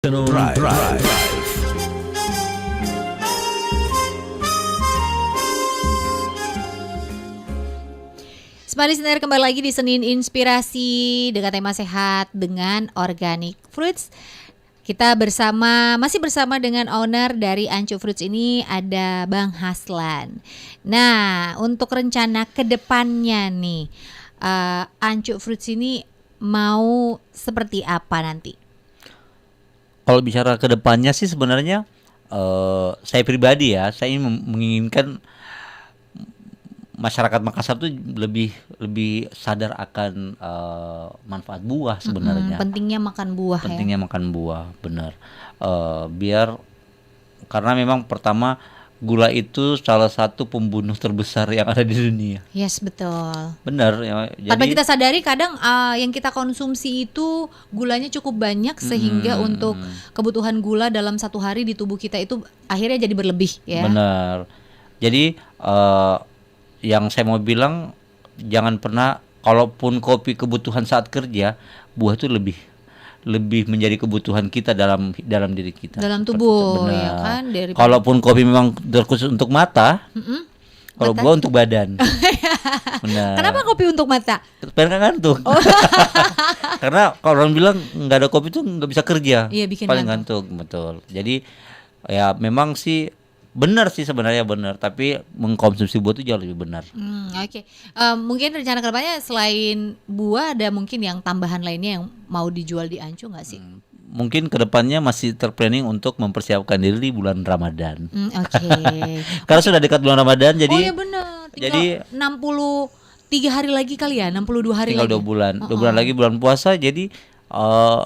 Drive. Smart Listener, kembali lagi di Senin Inspirasi dengan tema sehat dengan organic fruits. Kita masih bersama dengan owner dari Ancu Fruits ini, ada Bang Haslan. Nah, untuk rencana kedepannya nih, Ancu Fruits ini mau seperti apa nanti? Kalau bicara kedepannya sih sebenarnya saya pribadi ya, saya menginginkan masyarakat Makassar tuh lebih sadar akan manfaat buah sebenarnya. Pentingnya makan buah. Pentingnya makan buah, benar. Biar karena memang pertama gula itu salah satu pembunuh terbesar yang ada di dunia. Yes, betul. Benar ya. Tanpa kita sadari kadang yang kita konsumsi itu gulanya cukup banyak sehingga untuk kebutuhan gula dalam satu hari di tubuh kita itu akhirnya jadi berlebih ya. Benar. Jadi yang saya mau bilang, jangan pernah, kalaupun kopi kebutuhan saat kerja, buah itu lebih menjadi kebutuhan kita dalam diri kita. Dalam tubuh ya kan. Kalaupun kopi memang terkhusus untuk mata, kalau buah untuk badan. Benar. Kenapa kopi untuk mata? Supaya nggak ngantuk. Karena kalau orang bilang nggak ada kopi tuh nggak bisa kerja. Iya, bikin paling ngantuk. Betul. Jadi ya memang sih benar sih, sebenarnya benar, tapi mengkonsumsi buah itu jauh lebih benar. Oke. Mungkin rencana kedepannya selain buah ada mungkin yang tambahan lainnya yang mau dijual di Ancu nggak sih? Mungkin kedepannya masih terplanning untuk mempersiapkan diri di bulan Ramadan. Oke. Karena sudah dekat bulan Ramadan, jadi oh iya benar. Tinggal 63 hari lagi kali ya, 62 hari tinggal lagi. 2 bulan. 2 bulan lagi bulan puasa, jadi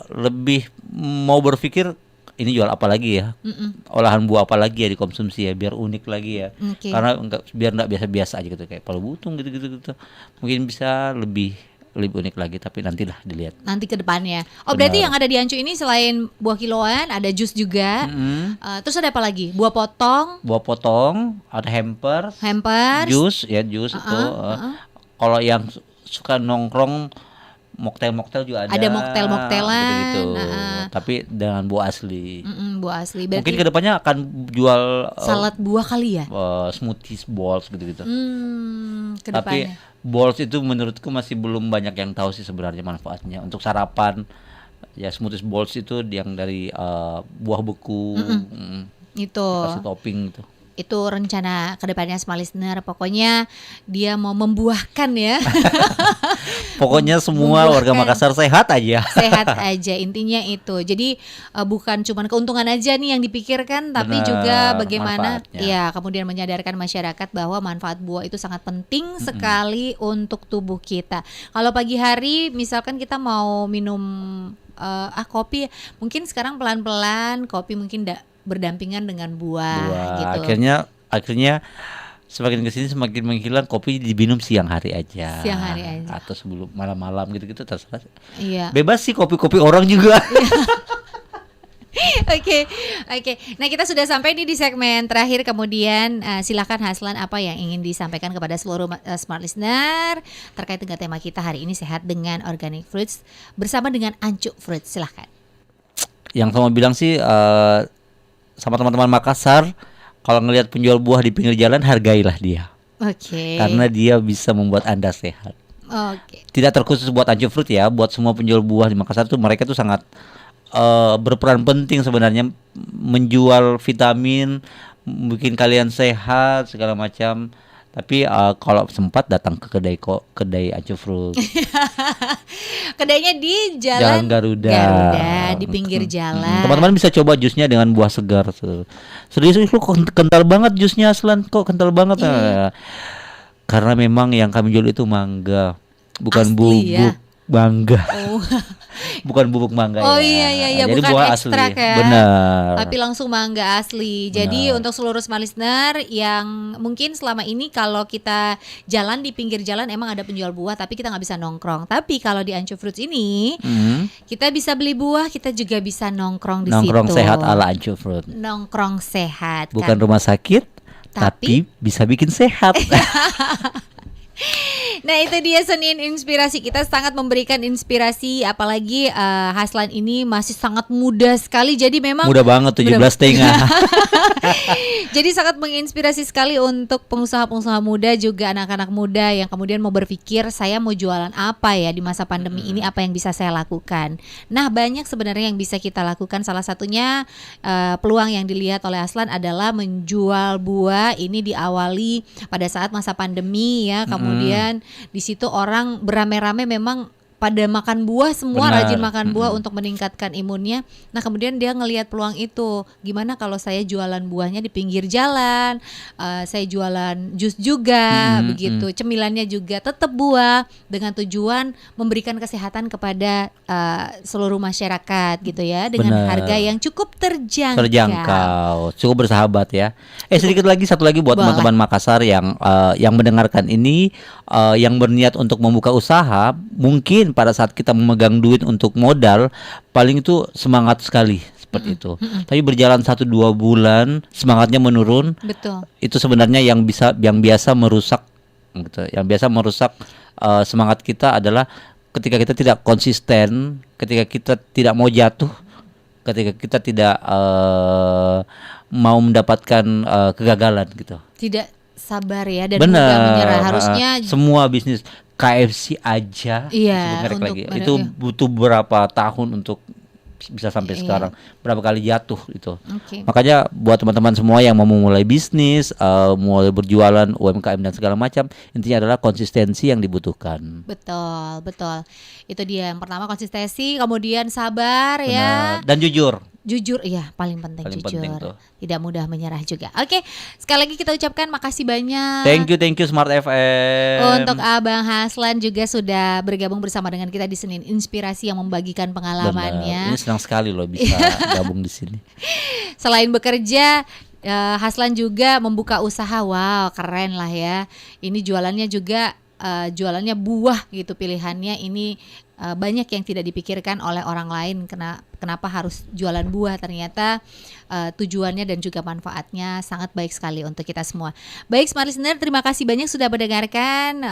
lebih mau berpikir ini jual apa lagi ya, olahan buah apa lagi ya dikonsumsi ya, biar unik lagi ya. Karena biar nggak biasa-biasa aja gitu, kayak palu butung gitu. Mungkin bisa lebih unik lagi, tapi nantilah dilihat. Nanti ke depannya. Oh, berarti yang ada di Ancu ini selain buah kiloan ada jus juga. Terus ada apa lagi? Buah potong, ada hampers, jus itu. Kalau yang suka nongkrong, moktel juga ada. Ada moktelan gitu. Tapi dengan buah asli. Buah asli. Berarti mungkin kedepannya akan jual salad buah kali ya. Smoothies, balls gitu. Kedepannya. Tapi balls itu menurutku masih belum banyak yang tahu sih sebenarnya manfaatnya untuk sarapan. Ya smoothies balls itu yang dari buah beku. Itu. Kasih topping gitu. Itu rencana kedepannya Smart Listener. Pokoknya dia mau membuahkan ya. Pokoknya semua warga Makassar sehat aja. Sehat aja, intinya itu. Jadi bukan cuma keuntungan aja nih yang dipikirkan, tapi juga bagaimana ya kemudian menyadarkan masyarakat bahwa manfaat buah itu sangat penting sekali untuk tubuh kita. Kalau pagi hari misalkan kita mau minum kopi, mungkin sekarang pelan-pelan kopi mungkin berdampingan dengan buah gitu. Akhirnya semakin kesini semakin menghilang, kopi diminum siang hari aja. Atau sebelum malam-malam gitu terserah. Iya. Bebas sih kopi-kopi orang juga. Oke. Nah, kita sudah sampai nih di segmen terakhir. Kemudian silakan Haslan, apa yang ingin disampaikan kepada seluruh Smart Listener terkait dengan tema kita hari ini, sehat dengan organic fruits bersama dengan Ancu Fruits. Silakan. Yang saya mau bilang sih sama teman-teman Makassar, kalau ngelihat penjual buah di pinggir jalan, hargailah dia. Oke. Karena dia bisa membuat Anda sehat. Oke. Tidak terkhusus buat Ancu Fruit ya, buat semua penjual buah di Makassar tuh, mereka tuh sangat berperan penting sebenarnya menjual vitamin, bikin kalian sehat segala macam. Tapi kalau sempat datang ke kedai Ancu Fruit. Kedainya di Jalan Garuda di pinggir jalan. Teman-teman bisa coba jusnya dengan buah segar. Serius, lu kental banget jusnya Aslan, kok kental banget. Karena memang yang kami jual itu mangga, bukan asli, bubuk mangga. Bukan bubuk mangga. Iya, jadi bukan buah ekstrak asli. ya. Benar. Tapi langsung mangga asli. Jadi untuk seluruh Smart Listener yang mungkin selama ini kalau kita jalan di pinggir jalan emang ada penjual buah, tapi kita nggak bisa nongkrong. Tapi kalau di Ancu Fruits ini kita bisa beli buah, kita juga bisa nongkrong di situ. Nongkrong sehat ala Ancu Fruit. Nongkrong sehat. Bukan rumah sakit, tapi bisa bikin sehat. Nah itu dia Senin Inspirasi, kita sangat memberikan inspirasi, apalagi Haslan ini masih sangat muda sekali, jadi memang muda banget 17,5. Jadi sangat menginspirasi sekali untuk pengusaha-pengusaha muda, juga anak-anak muda yang kemudian mau berpikir, saya mau jualan apa ya di masa pandemi ini, apa yang bisa saya lakukan. Nah banyak sebenarnya yang bisa kita lakukan, salah satunya peluang yang dilihat oleh Haslan adalah menjual buah. Ini diawali pada saat masa pandemi ya, kemudian di situ orang beramai-ramai memang pada makan buah, semua rajin makan buah untuk meningkatkan imunnya. Nah kemudian dia ngelihat peluang itu, gimana kalau saya jualan buahnya di pinggir jalan, saya jualan jus juga, begitu, cemilannya juga tetap buah, dengan tujuan memberikan kesehatan kepada seluruh masyarakat gitu ya, dengan harga yang cukup terjangkau, cukup bersahabat ya. Sedikit lagi, satu lagi buat teman-teman Makassar yang mendengarkan ini, yang berniat untuk membuka usaha, mungkin pada saat kita memegang duit untuk modal, paling itu semangat sekali seperti itu. Tapi berjalan 1-2 bulan semangatnya menurun. Betul. Itu sebenarnya yang biasa merusak gitu. Yang biasa merusak semangat kita adalah ketika kita tidak konsisten, ketika kita tidak mau jatuh, ketika kita tidak mau mendapatkan kegagalan gitu. Tidak sabar ya, dan mudah menyerah. Harusnya semua bisnis KFC aja, lagi itu butuh berapa tahun untuk bisa sampai sekarang, berapa kali jatuh itu. Makanya buat teman-teman semua yang mau memulai bisnis, mulai berjualan UMKM dan segala macam, intinya adalah konsistensi yang dibutuhkan. Betul. Itu dia, yang pertama konsistensi, kemudian sabar. Benar. Ya. Dan jujur, iya paling penting jujur. Penting tuh. Tidak mudah menyerah juga. Oke, sekali lagi kita ucapkan makasih banyak. Thank you Smart FM. Untuk Abang Haslan juga sudah bergabung bersama dengan kita di Senin Inspirasi yang membagikan pengalamannya. Ini senang sekali loh bisa gabung di sini. Selain bekerja, Haslan juga membuka usaha. Wow, keren lah ya. Ini jualannya juga jualannya buah gitu pilihannya. Ini banyak yang tidak dipikirkan oleh orang lain, kenapa harus jualan buah, ternyata tujuannya dan juga manfaatnya sangat baik sekali untuk kita semua. Baik Smart Listener, terima kasih banyak sudah mendengarkan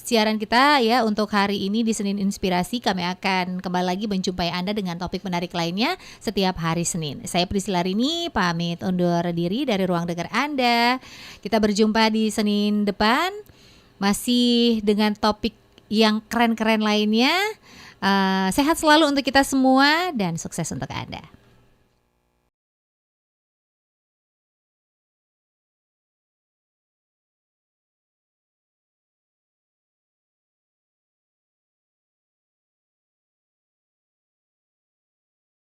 siaran kita ya untuk hari ini di Senin Inspirasi. Kami akan kembali lagi menjumpai Anda dengan topik menarik lainnya setiap hari Senin. Saya Priscilla Rini pamit undur diri dari ruang dengar Anda. Kita berjumpa di Senin depan masih dengan topik yang keren-keren lainnya. Sehat selalu untuk kita semua dan sukses untuk Anda.